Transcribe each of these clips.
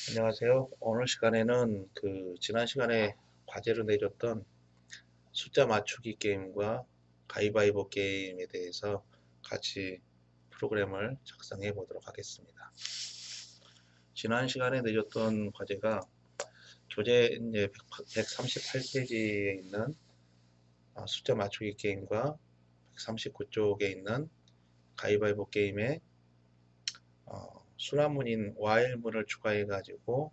안녕하세요. 오늘 시간에는 지난 시간에 과제로 내줬던 숫자 맞추기 게임과 가위바위보 게임에 대해서 같이 프로그램을 작성해 보도록 하겠습니다. 지난 시간에 내줬던 과제가 교재 이제 138페이지에 있는 숫자 맞추기 게임과 139쪽에 있는 가위바위보 게임에 순환문인 while문을 추가해 가지고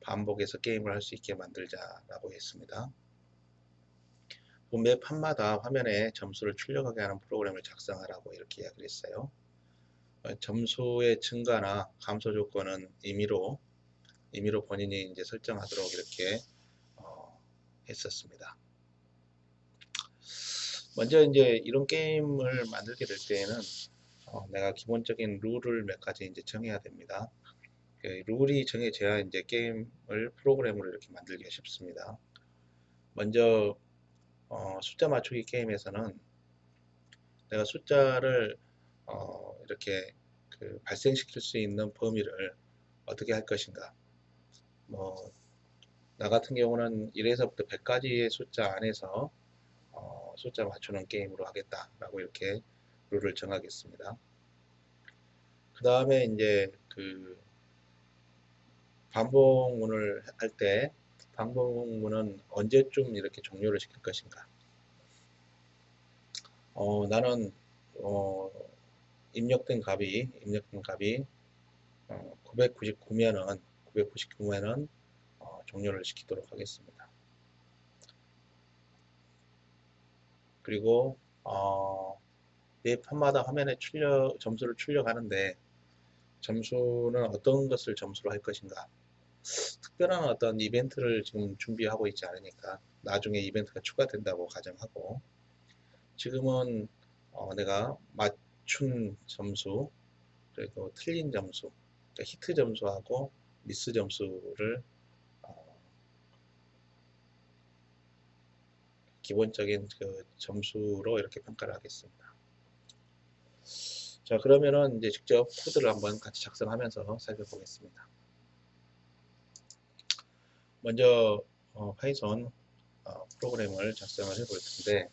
반복해서 게임을 할 수 있게 만들자라고 했습니다. 매 판마다 화면에 점수를 출력하게 하는 프로그램을 작성하라고 이렇게 이야기를 했어요. 점수의 증가나 감소 조건은 임의로 본인이 이제 설정하도록 이렇게 했었습니다. 먼저 이제 이런 게임을 만들게 될 때에는 내가 기본적인 룰을 몇 가지 이제 정해야 됩니다. 룰이 정해져야 이제 게임을 프로그램으로 이렇게 만들기가 쉽습니다. 먼저 숫자 맞추기 게임에서는 내가 숫자를 이렇게 발생시킬 수 있는 범위를 어떻게 할 것인가. 나 같은 경우는 1에서부터 100까지의 숫자 안에서 숫자 맞추는 게임으로 하겠다라고 이렇게 룰을 정하겠습니다. 그 다음에 이제 반복문을 할 때 반복문은 언제쯤 이렇게 종료를 시킬 것인가. 나는 입력된 값이 999면은 종료를 시키도록 하겠습니다. 그리고 매 판마다 화면에 점수를 출력하는데 점수는 어떤 것을 점수로 할 것인가. 특별한 어떤 이벤트를 지금 준비하고 있지 않으니까 나중에 이벤트가 추가된다고 가정하고, 지금은 내가 맞춘 점수 그리고 틀린 점수, 그러니까 히트 점수하고 미스 점수를 기본적인 점수로 이렇게 평가를 하겠습니다. 자, 그러면은 이제 직접 코드를 한번 같이 작성하면서 살펴보겠습니다. 먼저 파이썬 프로그램을 작성을 해 볼 텐데,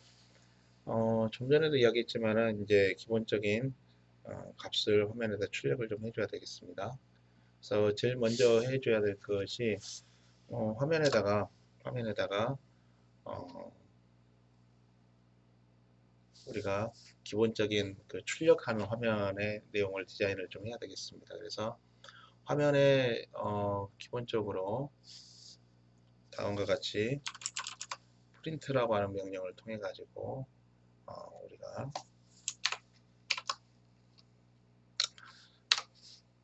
좀 전에도 이야기했지만은 이제 기본적인 값을 화면에다 출력을 좀 해줘야 되겠습니다. 그래서 제일 먼저 해줘야 될 것이 화면에다가 우리가 기본적인 출력하는 화면의 내용을 디자인을 좀 해야 되겠습니다. 그래서 화면에 기본적으로 다음과 같이 프린트라고 하는 명령을 통해 가지고 우리가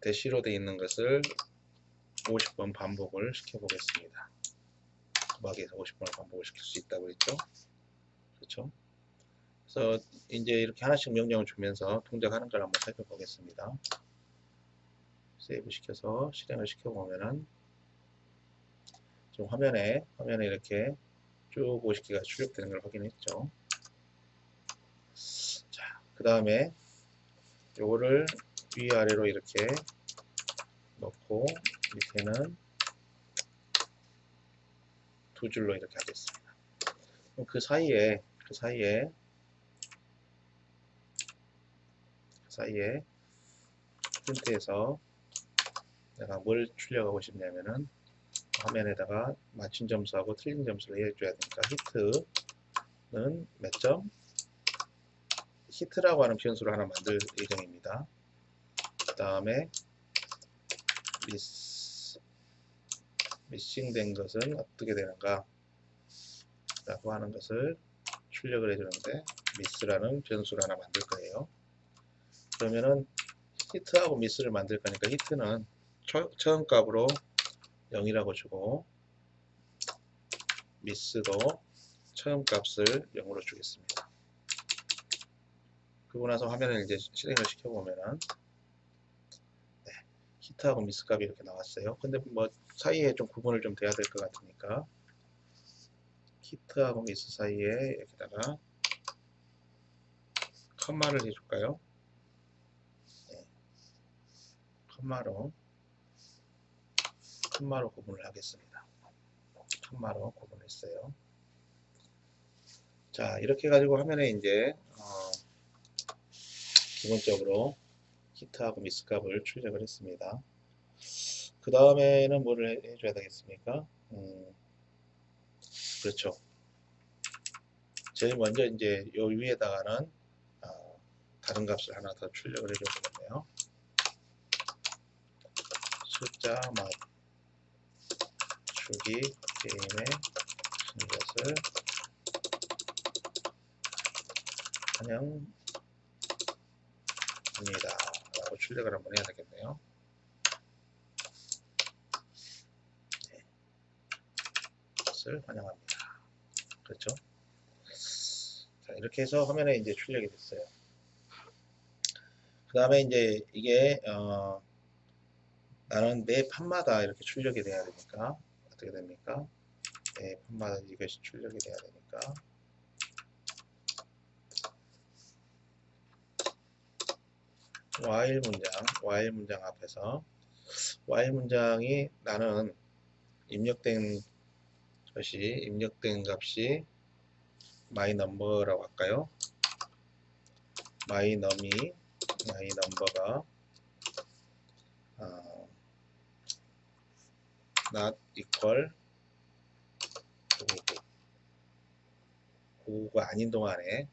대시로 되어 있는 것을 50번 반복을 시켜 보겠습니다. 도박에서 50번을 반복을 시킬 수 있다고 그랬죠. 그렇죠. 그래서 이제 이렇게 하나씩 명령을 주면서 동작하는 걸 한번 살펴보겠습니다. 세이브 시켜서 실행을 시켜보면은 지금 화면에 이렇게 쭉 50개가 출력되는 걸 확인했죠. 자, 그 다음에 요거를 위아래로 이렇게 넣고 밑에는 두 줄로 이렇게 하겠습니다. 그 사이에 프린트에서 내가 뭘 출력하고 싶냐면은 화면에다가 맞춘 점수하고 틀린 점수를 해줘야 되니까 히트는 몇 점? 히트라고 하는 변수를 하나 만들 예정입니다. 그 다음에 미싱된 것은 어떻게 되는가 라고 하는 것을 출력을 해주는데 미스라는 변수를 하나 만들 거예요. 그러면은 히트하고 미스를 만들 거니까 히트는 처음 값으로 0이라고 주고 미스도 처음 값을 0으로 주겠습니다. 그러고 나서 화면을 이제 실행을 시켜보면은 히트하고 미스 값이 이렇게 나왔어요. 근데 뭐 사이에 좀 구분을 좀 돼야 될 것 같으니까 히트하고 미스 사이에 여기다가 컴마를 해줄까요? 네. 컴마로 칸마로 구분을 하겠습니다. 칸마로 구분했어요. 자, 이렇게 가지고 화면에 이제 기본적으로 히트하고 미스 값을 출력을 했습니다. 그 다음에는 뭐를 해줘야 되겠습니까? 그렇죠. 제일 먼저 이제 요 위에다가는 다른 값을 하나 더 출력을 해줘야 되겠네요. 숫자 맞추기 게임의 것을 환영합니다 라고 출력을 한번 해야 되겠네요. 네. 것을 환영합니다. 그렇죠. 자, 이렇게 해서 화면에 이제 출력이 됐어요. 그 다음에 이제 이게 나는 매 판마다 이렇게 출력이 돼야 되니까 어떻게 됩니까? 매 판마다 이것이 출력이 돼야 되니까 while 문장 앞에서 while 문장이 나는 입력된 값이 my number라고 할까요? my number가 not equal 9가 아닌 동안에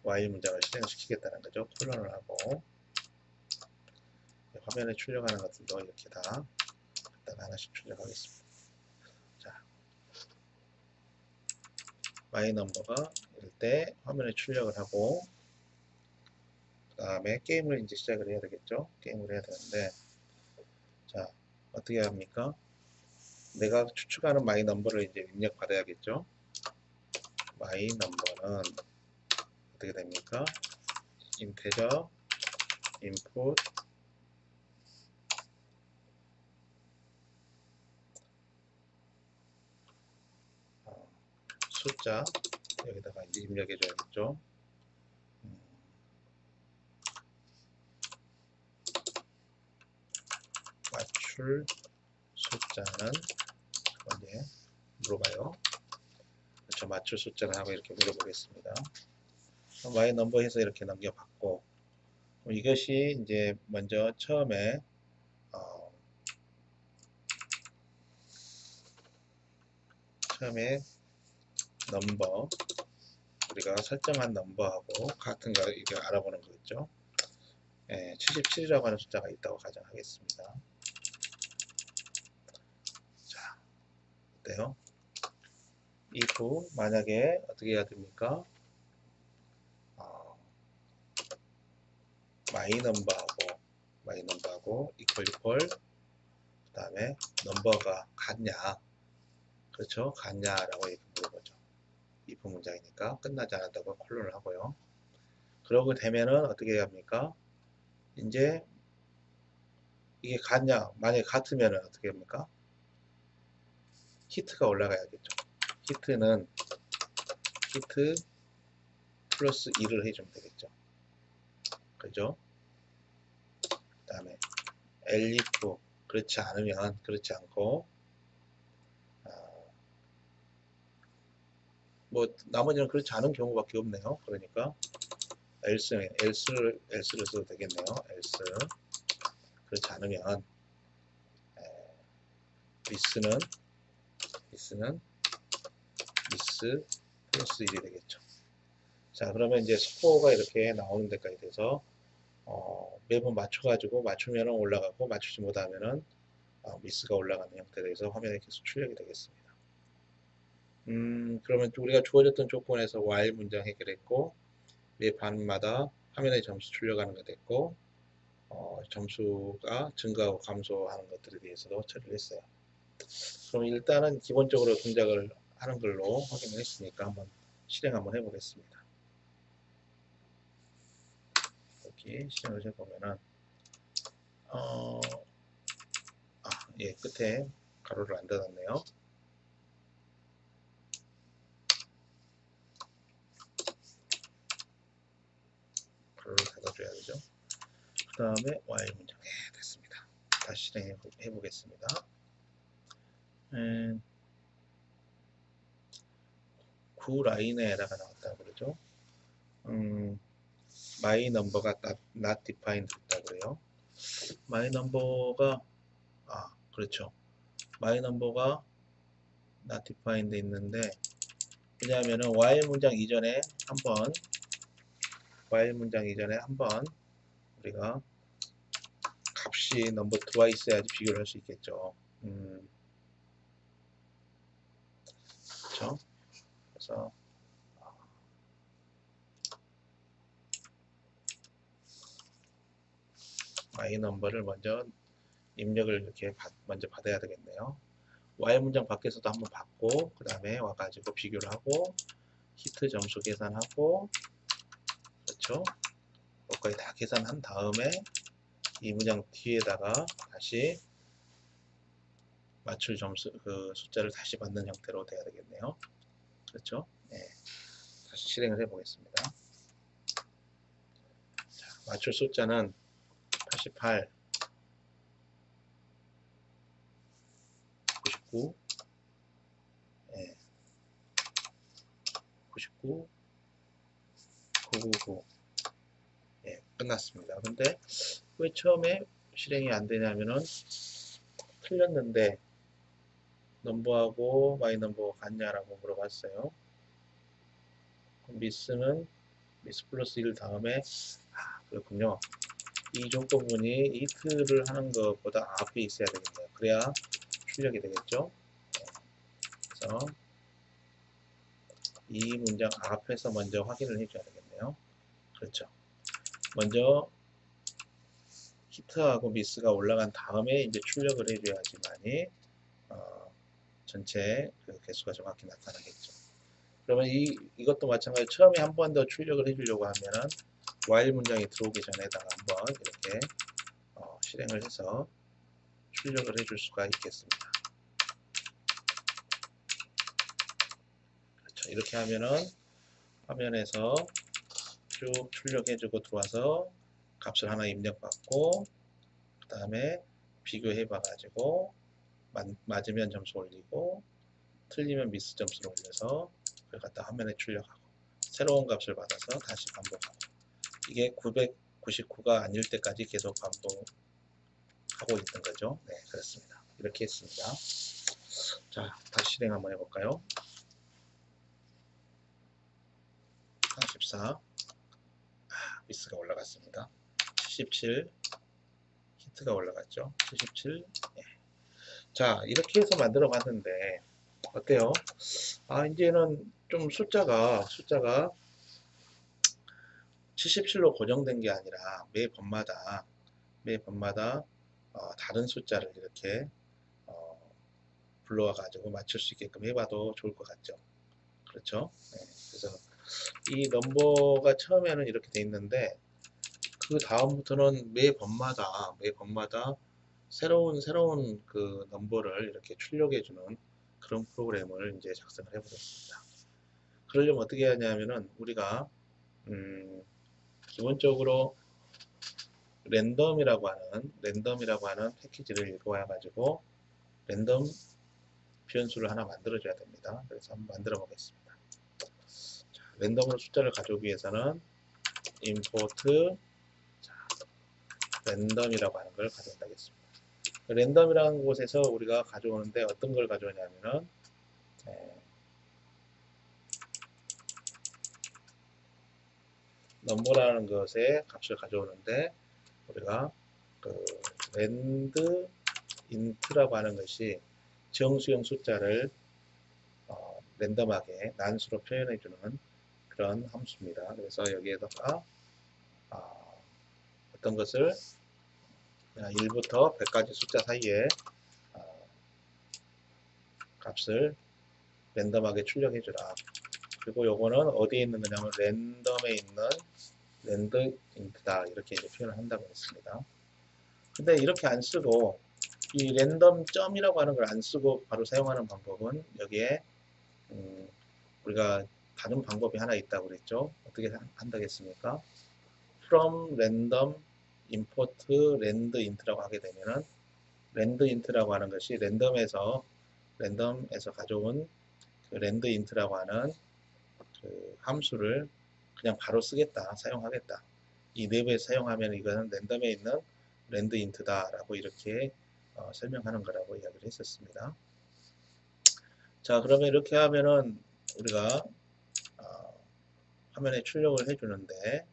while 문장을 실행시키겠다는 거죠. 콜론을 하고 화면에 출력하는 것들도 이렇게 다 갖다가 하나씩 출력하겠습니다. 자, my number가 이럴 때 화면에 출력을 하고 그 다음에 게임을 이제 시작을 해야 되겠죠. 게임을 해야 되는데 자, 어떻게 합니까? 내가 추측하는 my number를 이제 입력 받아야겠죠. my number는 어떻게 됩니까? integer input 숫자 여기다가 이제 입력해 줘야겠죠. 맞출 숫자는 이제 물어봐요. 그렇죠. 맞출 숫자를 하고 이렇게 물어보겠습니다. my number 해서 이렇게 넘겨봤고 이것이 이제 먼저 처음에 넘버 우리가 설정한 넘버하고 같은가 이게 알아보는 거겠죠. 77이라고 하는 숫자가 있다고 가정하겠습니다. 자, 어때요? if 만약에 어떻게 해야 됩니까? my number하고 equal 그 다음에 넘버가 같냐, 그렇죠? 같냐라고 이렇게 물어보죠. if 문장이니까 끝나지 않았다고 콜론을 하고요. 그러고 되면은 어떻게 해야 합니까? 이제 이게 같냐, 만약에 같으면은 어떻게 합니까? 히트가 올라가야겠죠. 히트 플러스 2를 해주면 되겠죠. 그죠? 그 다음에 elif 그렇지 않으면, 그렇지 않고 뭐 나머지는 그렇지 않은 경우밖에 없네요. 그러니까 else를 써도 되겠네요. else 그렇지 않으면 this는 this 플러스 1이 되겠죠. 자, 그러면 이제 스코어가 이렇게 나오는 데까지 돼서 매번 맞춰가지고 맞추면 올라가고 맞추지 못하면은 미스가 올라가는 형태로 해서 화면에 계속 출력이 되겠습니다. 그러면 우리가 주어졌던 조건에서 while 문장 해결했고 매 반마다 화면에 점수 출력하는 거 됐고 점수가 증가하고 감소하는 것들에 대해서도 처리를 했어요. 그럼 일단은 기본적으로 동작을 하는 걸로 확인을 했으니까 한번 실행 한번 해보겠습니다. 여기 실행을 해보면은 예, 끝에 가로를 안 닫았네요. 가로를 닫아줘야 되죠. 그 다음에 while 문장 됐습니다. 다시 실행해 보겠습니다. 에, 9라인에 에러가 나왔다고 그러죠. my number가 not defined 있다고 그래요. my number가 그렇죠. my number가 not defined 있는데, 왜냐하면은 while 문장 이전에 한번 우리가 값이 넘버 2와 있어야지 비교를 할 수 있겠죠. 그렇죠. 그래서 my number를 먼저 입력을 이렇게 먼저 받아야 되겠네요. while 문장 밖에서도 한번 받고, 그 다음에 와가지고 비교를 하고, 히트 점수 계산하고, 그렇죠. 여기까지 다 계산한 다음에 이 문장 뒤에다가 다시 맞출 점수 그 숫자를 다시 받는 형태로 돼야 되겠네요. 그렇죠? 네. 다시 실행을 해 보겠습니다. 자, 맞출 숫자는 88, 99, 네. 99, 999. 예, 끝났습니다. 근데 왜 처음에 실행이 안 되냐면은 틀렸는데 넘버하고 마이 넘버가 같냐라고 물어봤어요. 미스는 미스 플러스 1 다음에 그렇군요. 이 조건문이 if를 하는 것보다 앞에 있어야 되겠네요. 그래야 출력이 되겠죠. 그래서 이 문장 앞에서 먼저 확인을 해줘야 되겠네요. 그렇죠. 먼저 히트하고 미스가 올라간 다음에 이제 출력을 해줘야지만이 전체 그 개수가 정확히 나타나겠죠. 그러면 이것도 마찬가지로 처음에 한 번 더 출력을 해주려고 하면은 while 문장이 들어오기 전에다가 한번 이렇게 실행을 해서 출력을 해줄 수가 있겠습니다. 그렇죠. 이렇게 하면은 화면에서 쭉 출력해주고 들어와서 값을 하나 입력받고 그 다음에 비교해 봐가지고 맞으면 점수 올리고 틀리면 미스 점수를 올려서 그걸 갖다 화면에 출력하고 새로운 값을 받아서 다시 반복하고 이게 999가 아닐 때까지 계속 반복하고 있는 거죠. 네, 그렇습니다. 이렇게 했습니다. 자, 다시 실행 한번 해볼까요? 44 미스가 올라갔습니다. 77 히트가 올라갔죠. 77 네. 자, 이렇게 해서 만들어 봤는데 어때요? 이제는 좀 숫자가 77로 고정된 게 아니라 매 번마다 다른 숫자를 이렇게 불러와 가지고 맞출 수 있게끔 해봐도 좋을 것 같죠. 그렇죠? 네. 그래서 이 넘버가 처음에는 이렇게 돼 있는데 그 다음부터는 매 번마다 새로운 그 넘버를 이렇게 출력해주는 그런 프로그램을 이제 작성을 해보겠습니다. 그러려면 어떻게 하냐면은 우리가 기본적으로 랜덤이라고 하는 패키지를 읽어와 가지고 랜덤 변수를 하나 만들어 줘야 됩니다. 그래서 한번 만들어 보겠습니다. 자, 랜덤으로 숫자를 가져오기 위해서는 import 랜덤이라고 하는 걸 가져온다겠습니다. 랜덤이라는 곳에서 우리가 가져오는데 어떤 걸 가져오냐면은 넘버라는 것에 값을 가져오는데 우리가 그 랜드 인트라고 하는 것이 정수형 숫자를 랜덤하게 난수로 표현해주는 그런 함수입니다. 그래서 여기에다가 어떤 것을 1부터 100까지 숫자 사이에 값을 랜덤하게 출력해주라. 그리고 요거는 어디에 있는 거냐면 랜덤에 있는 랜드 인트다 이렇게 이제 표현을 한다고 했습니다. 근데 이렇게 안 쓰고 이 랜덤 점이라고 하는 걸 안 쓰고 바로 사용하는 방법은 여기에 우리가 다른 방법이 하나 있다고 그랬죠. 어떻게 한다겠습니까? from random import rand int라고 하게 되면은 rand int라고 하는 것이 랜덤에서 랜덤에서 가져온 그 랜드인트라고 하는 그 함수를 그냥 바로 쓰겠다, 사용하겠다. 이 내부에 사용하면 이거는 랜덤에 있는 랜드인트다 라고 이렇게 설명하는 거라고 이야기를 했었습니다. 자, 그러면 이렇게 하면은 우리가 화면에 출력을 해주는데,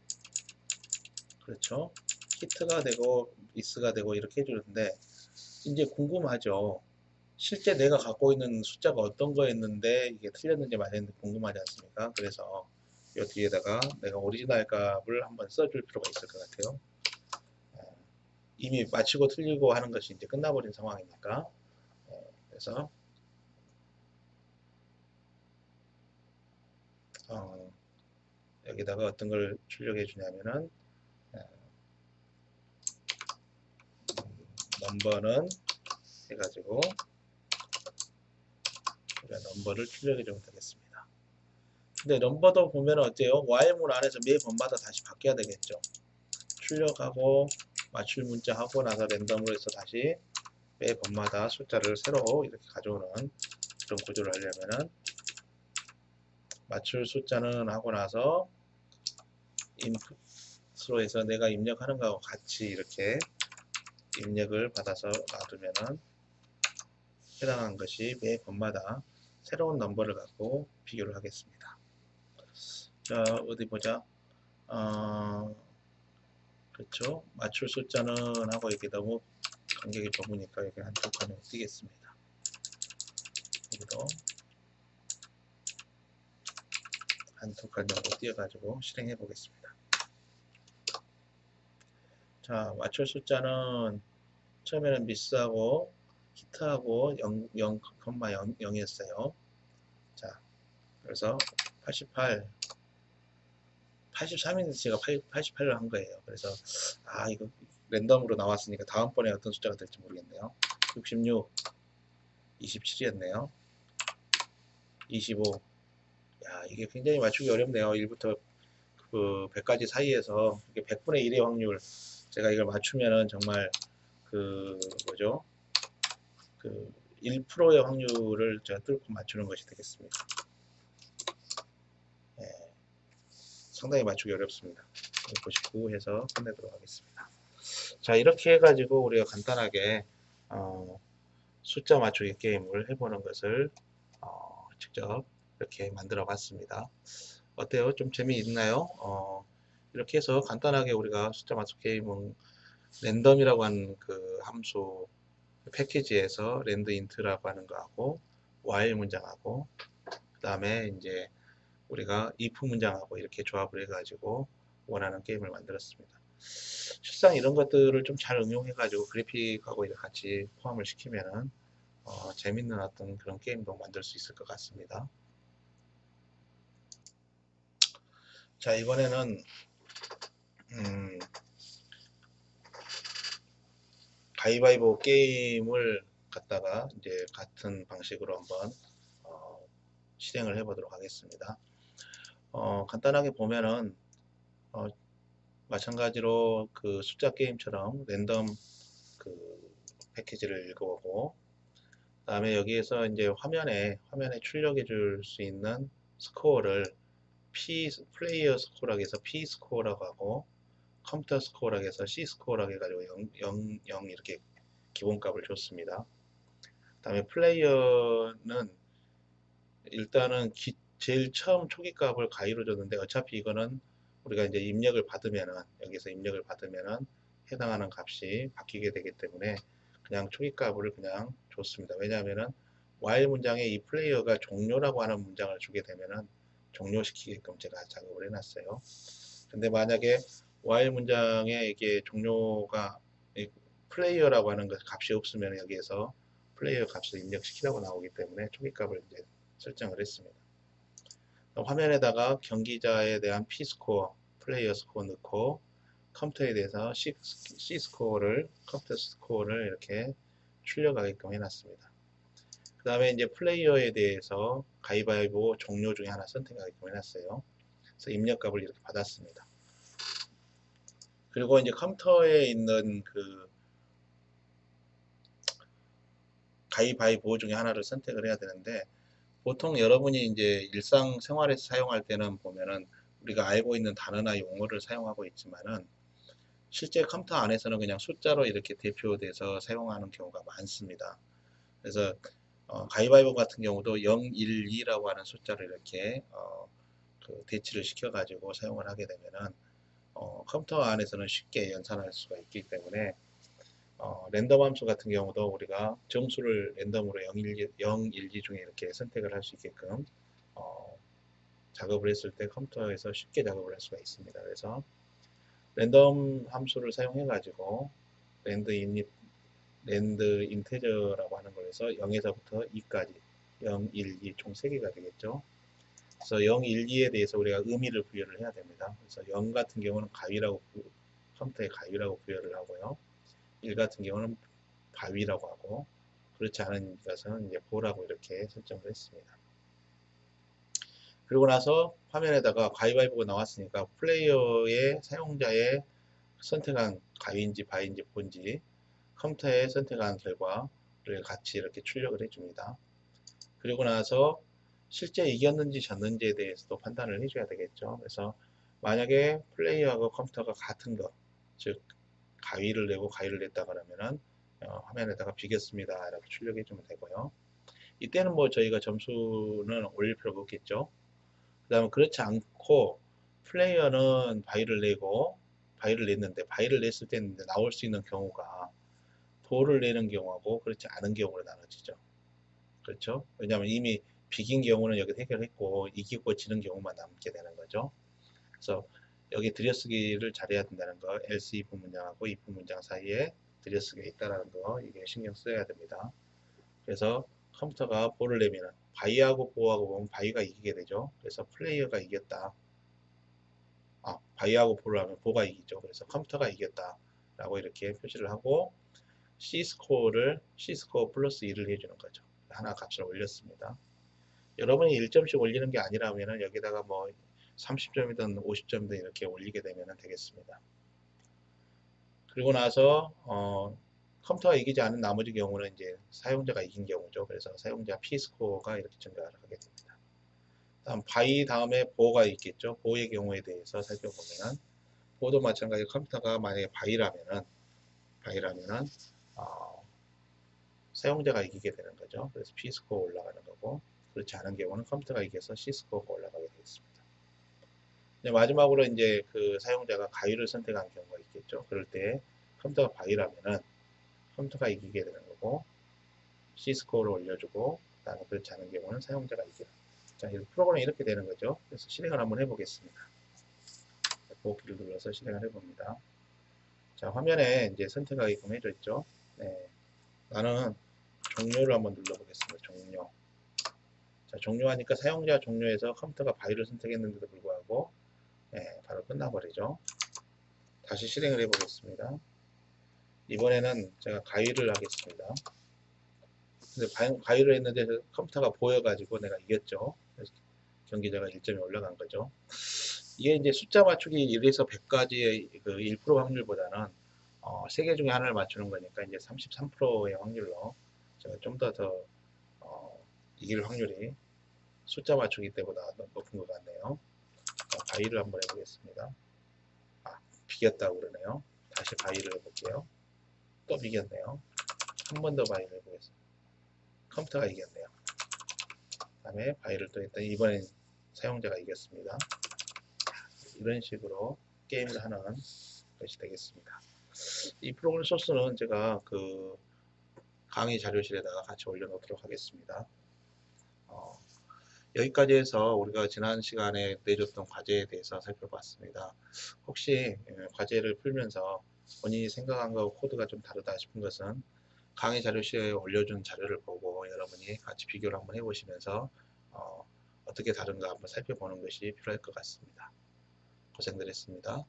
그렇죠? 히트가 되고 미스가 되고 이렇게 해주는데, 이제 궁금하죠. 실제 내가 갖고 있는 숫자가 어떤 거였는데 이게 틀렸는지 맞았는지 궁금하지 않습니까? 그래서 이 뒤에다가 내가 오리지널 값을 한번 써줄 필요가 있을 것 같아요. 이미 맞히고 틀리고 하는 것이 이제 끝나버린 상황이니까. 그래서 여기다가 어떤 걸 출력해 주냐면은 넘버는 해가지고 넘버를 출력해 주면 되겠습니다. 근데 넘버도 보면 어때요? while문 안에서 매 번마다 다시 바뀌어야 되겠죠. 출력하고 맞출 문자 하고 나서 랜덤으로 해서 다시 매 번마다 숫자를 새로 이렇게 가져오는 그런 구조를 하려면은 맞출 숫자는 하고 나서 인풋으로 해서 내가 입력하는 거하고 같이 이렇게 입력을 받아서 놔두면은 해당한 것이 매 번마다 새로운 넘버를 갖고 비교를 하겠습니다. 자, 어디 보자. 그렇죠. 맞출 숫자는 하고 이게 너무 간격이 좁으니까 여기 한 두 칸을 띄겠습니다. 여기도 한 두 칸 정도 띄어가지고 실행해 보겠습니다. 자, 맞출 숫자는 처음에는 미스하고 히트하고 0,0이었어요. 자, 그래서 88, 83인데 제가 88을 한 거예요. 그래서 이거 랜덤으로 나왔으니까 다음번에 어떤 숫자가 될지 모르겠네요. 66, 27이었네요. 25. 야, 이게 굉장히 맞추기 어렵네요. 1부터 그 100까지 사이에서 이게 100분의 1의 확률, 제가 이걸 맞추면은 정말 그 뭐죠? 그 1%의 확률을 제가 뚫고 맞추는 것이 되겠습니다. 네, 상당히 맞추기 어렵습니다. 99 해서 끝내도록 하겠습니다. 자, 이렇게 해가지고 우리가 간단하게 숫자 맞추기 게임을 해보는 것을 직접 이렇게 만들어 봤습니다. 어때요? 좀 재미있나요? 이렇게 해서 간단하게 우리가 숫자 맞추기 게임은 랜덤이라고 하는 그 함수 패키지에서 랜드인트라고 하는 거하고 while 문장하고 그 다음에 이제 우리가 if 문장하고 이렇게 조합을 해가지고 원하는 게임을 만들었습니다. 실상 이런 것들을 좀 잘 응용해가지고 그래픽하고 같이 포함을 시키면은 재밌는 어떤 그런 게임도 만들 수 있을 것 같습니다. 자, 이번에는 가위바위보 게임을 갖다가 이제 같은 방식으로 한번 실행을 해 보도록 하겠습니다. 간단하게 보면은 마찬가지로 그 숫자 게임처럼 랜덤 그 패키지를 읽어보고 그 다음에 여기에서 이제 화면에 출력해 줄 수 있는 스코어를 플레이어 스코어라고 해서 P 스코어라고 하고 컴퓨터 스코어라고 해서 C 스코어라고 해가지고 0 이렇게 기본값을 줬습니다. 그 다음에 플레이어는 일단은 제일 처음 초기 값을 가위로 줬는데 어차피 이거는 우리가 이제 입력을 받으면은 여기서 입력을 받으면은 해당하는 값이 바뀌게 되기 때문에 그냥 초기 값을 그냥 줬습니다. 왜냐하면은 while 문장에 이 플레이어가 종료라고 하는 문장을 주게 되면은 종료시키게끔 제가 작업을 해놨어요. 근데 만약에 while 문장에 이게 종료가 플레이어라고 하는 것 값이 없으면 여기에서 플레이어 값을 입력시키라고 나오기 때문에 초기 값을 이제 설정을 했습니다. 화면에다가 경기자에 대한 P스코어, 플레이어 스코어 넣고 컴퓨터에 대해서 C스코어를, 컴퓨터 스코어를 이렇게 출력하게끔 해놨습니다. 그 다음에 이제 플레이어에 대해서 가위바위보 종료 중에 하나 선택하게끔 해놨어요. 그래서 입력값을 이렇게 받았습니다. 그리고 이제 컴퓨터에 있는 그 가위바위보 중에 하나를 선택을 해야 되는데 보통 여러분이 이제 일상생활에서 사용할 때는 보면은 우리가 알고 있는 단어나 용어를 사용하고 있지만은 실제 컴퓨터 안에서는 그냥 숫자로 이렇게 대표돼서 사용하는 경우가 많습니다. 그래서 가위바위보 같은 경우도 0, 1, 2라고 하는 숫자를 이렇게 그 대치를 시켜 가지고 사용을 하게 되면은 컴퓨터 안에서는 쉽게 연산할 수가 있기 때문에 랜덤 함수 같은 경우도 우리가 정수를 랜덤으로 0, 1, 2 중에 이렇게 선택을 할 수 있게끔 작업을 했을 때 컴퓨터에서 쉽게 작업을 할 수가 있습니다. 그래서 랜덤 함수를 사용해 가지고 랜드 인테저라고 하는 거에서 0에서부터 2까지 0, 1, 2 총 3개가 되겠죠. 그래서 0, 1, 2에 대해서 우리가 의미를 부여를 해야 됩니다. 그래서 0 같은 경우는 컴퓨터의 가위라고 부여를 하고요. 1 같은 경우는 바위라고 하고 그렇지 않은 것은 이제 보라고 이렇게 설정을 했습니다. 그리고 나서 화면에다가 가위바위보가 나왔으니까 플레이어의 사용자의 선택한 가위인지 바위인지 본지 컴퓨터에 선택한 결과를 같이 이렇게 출력을 해줍니다. 그리고 나서 실제 이겼는지 졌는지에 대해서도 판단을 해줘야 되겠죠. 그래서 만약에 플레이어하고 컴퓨터가 같은 것, 즉 가위를 내고 가위를 냈다 그러면은 화면에다가 비겼습니다 라고 출력해 주면 되고요. 이때는 뭐 저희가 점수는 올릴 필요가 없겠죠. 그 다음에 그렇지 않고 플레이어는 바위를 냈는데 바위를 냈을 때는 나올 수 있는 경우가 도를 내는 경우하고 그렇지 않은 경우로 나눠지죠. 그렇죠? 왜냐하면 이미 비긴 경우는 여기 해결했고 이기고 지는 경우만 남게 되는 거죠. 그래서 여기 들여쓰기를 잘해야 된다는 거, else if 문장하고 if 문장 사이에 들여쓰기가 있다는 거 이게 신경 써야 됩니다. 그래서 컴퓨터가 보를 내면은 바이하고 보하고 보면 바이가 이기게 되죠. 그래서 플레이어가 이겼다. 바이하고 보를 하면 보가 이기죠. 그래서 컴퓨터가 이겼다 라고 이렇게 표시를 하고 C스코어 플러스 1을 해주는 거죠. 하나 값을 올렸습니다. 여러분이 1점씩 올리는 게 아니라면 여기다가 뭐 30점이든 50점이든 이렇게 올리게 되면 되겠습니다. 그리고 나서 컴퓨터가 이기지 않은 나머지 경우는 이제 사용자가 이긴 경우죠. 그래서 사용자 P스코어가 이렇게 증가를 하게 됩니다. 다음 바이 다음에 보가 있겠죠. 보의 경우에 대해서 살펴보면은 보도 마찬가지 컴퓨터가 만약에 바이라면은 사용자가 이기게 되는 거죠. 그래서 P스코어 올라가는 거고 그렇지 않은 경우는 컴퓨터가 이겨서 C스코어가 올라가게 되겠습니다. 마지막으로 이제 그 사용자가 가위를 선택한 경우가 있겠죠. 그럴 때 컴퓨터가 바위라면은 컴퓨터가 이기게 되는 거고 C스코어를 올려주고 그다음에 그렇지 않은 경우는 사용자가 이기는. 자, 프로그램이 이렇게 되는 거죠. 그래서 실행을 한번 해보겠습니다. 보기를 눌러서 실행을 해봅니다. 자, 화면에 이제 선택하게끔 해져 있죠. 네, 나는 종료를 한번 눌러보겠습니다. 종료. 자, 종료하니까 사용자 종료해서 컴퓨터가 바위를 선택했는데도 불구하고 바로 끝나버리죠. 다시 실행을 해보겠습니다. 이번에는 제가 가위를 하겠습니다. 근데 가위를 했는데 컴퓨터가 보여가지고 내가 이겼죠. 그래서 경기자가 1점이 올라간 거죠. 이게 이제 숫자 맞추기 1에서 100까지의 그 1% 확률보다는 3개 중에 하나를 맞추는 거니까 이제 33%의 확률로 제가 좀 더 이길 확률이 숫자 맞추기 때보다 높은 것 같네요. 가위를 한번 해보겠습니다. 비겼다고 그러네요. 다시 바위를 해볼게요. 또 비겼네요. 한 번 더 바위를 해보겠습니다. 컴퓨터가 이겼네요. 그 다음에 바위를 또 했더니 이번엔 사용자가 이겼습니다. 이런 식으로 게임을 하는 것이 되겠습니다. 이 프로그램 소스는 제가 그 강의 자료실에다가 같이 올려놓도록 하겠습니다. 여기까지 해서 우리가 지난 시간에 내줬던 과제에 대해서 살펴봤습니다. 혹시 과제를 풀면서 본인이 생각한 거하고 코드가 좀 다르다 싶은 것은 강의 자료실에 올려준 자료를 보고 여러분이 같이 비교를 한번 해보시면서 어떻게 다른가 한번 살펴보는 것이 필요할 것 같습니다. 고생들 했습니다.